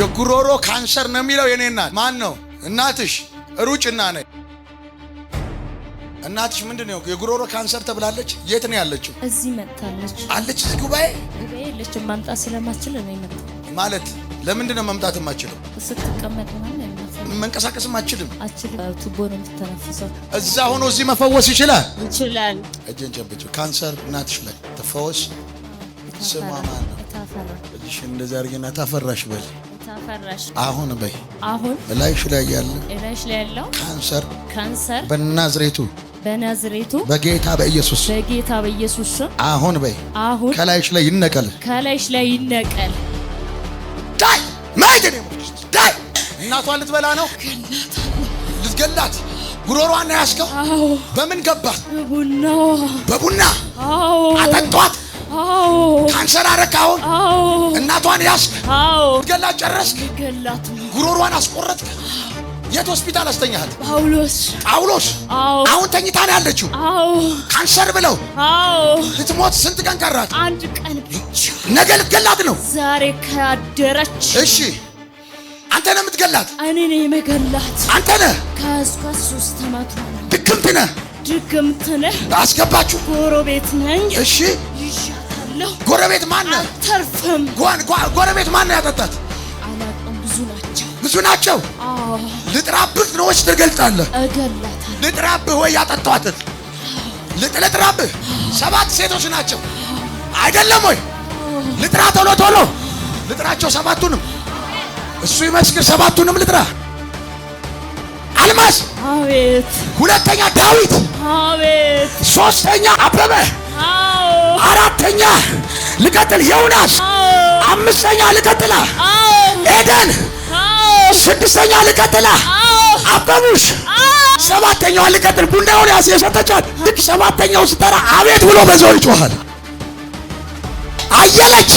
የጉሮሮ ካንሰር ነው የሚለው የኔ እናት ማን ነው? እናትሽ ሩጭና ነይ። እናትሽ ምንድነው? የጉሮሮ ካንሰር ተብላለች። የት ነው ያለችው? እዚህ መጣለች አለች። እዚህ ጉባኤ ለች ማምጣት ስለማትችል ነው ይመጣ ማለት። ለምንድን ነው መምጣት የማትችለው? ስትቀመጥ ምናምን መንቀሳቀስም አትችልም። ቱቦ ነው የምትተነፍሰው። እዛ ሆኖ እዚህ መፈወስ ይችላል። እጄን ጨብጭ። ካንሰር እናትሽ ላይ ተፈወስ። ስሟ ማን ነው? ታፈራ። እሺ እንደዛ አድርገና ታፈራሽ በል። ታፈራሽ አሁን በይ። አሁን ላይሽ ላይ ያለው ካንሰር በናዝሬቱ በጌታ በኢየሱስ አሁን በይ። አሁን ከላይሽ ላይ ይነቀል። ዳይ ማይደኔ ዳይ። እናቷን ልትበላ ነው። ልትገላት ጉሮሯን ያስከው። በምን ገባ? በቡና አጠጧት። ካንሰር አረካው። እናቷን ያስክ። ልትገላት ጨረስክ። ጉሮሯን አስቆረጥክ። የት ሆስፒታል አስተኛሃት? ጳውሎስ። አሁን ተኝታ ነው ያለችው። ካንሰር ብለው ልትሞት ስንት ቀን ቀራት? አንድ ቀን ብቻ። ነገ ልትገላት ነው። ዛሬ ካደረች። እሺ አንተ ነህ የምትገላት? እኔ ነኝ የምገላት። አንተ ነህ። ከአስኳ 3 ዓመት ድግምት ነህ። አስገባችሁ። ጎረቤት ነኝ። እሺ ይሻታለሁ። ጎረቤት ማን ነው? አተርፍም። ጎረቤት ማን ነው ያጠጣት? አላውቅም። ብዙ ናቸው። ልጥራብህ ነው ወይስ ትገልጣለህ? እገላታለሁ። ልጥራብህ ወይ ያጠጣዋትን? ልጥራብህ። 7 ሴቶች ናቸው አይደለም ወይ? ልጥራ። ቶሎ ልጥራቸው 7ቱንም። እሱ ይመስክር። 7ቱንም ልጥራ። አልማዝ። አቤት። 2ኛ ዳዊት። አቤት። 3ኛ አበበ። 4ኛ ልቀጥል ዮናስ። 5ኛ ልቀጥላ ኤደን። 6ኛ ልቀጥላ አበቡሽ። 7ኛው ልቀጥል ቡናውን ያስየሰጠቻት። ልክ 7ኛው ስትጠራ አቤት ብሎ በዛው ይጮሃል። አየለች።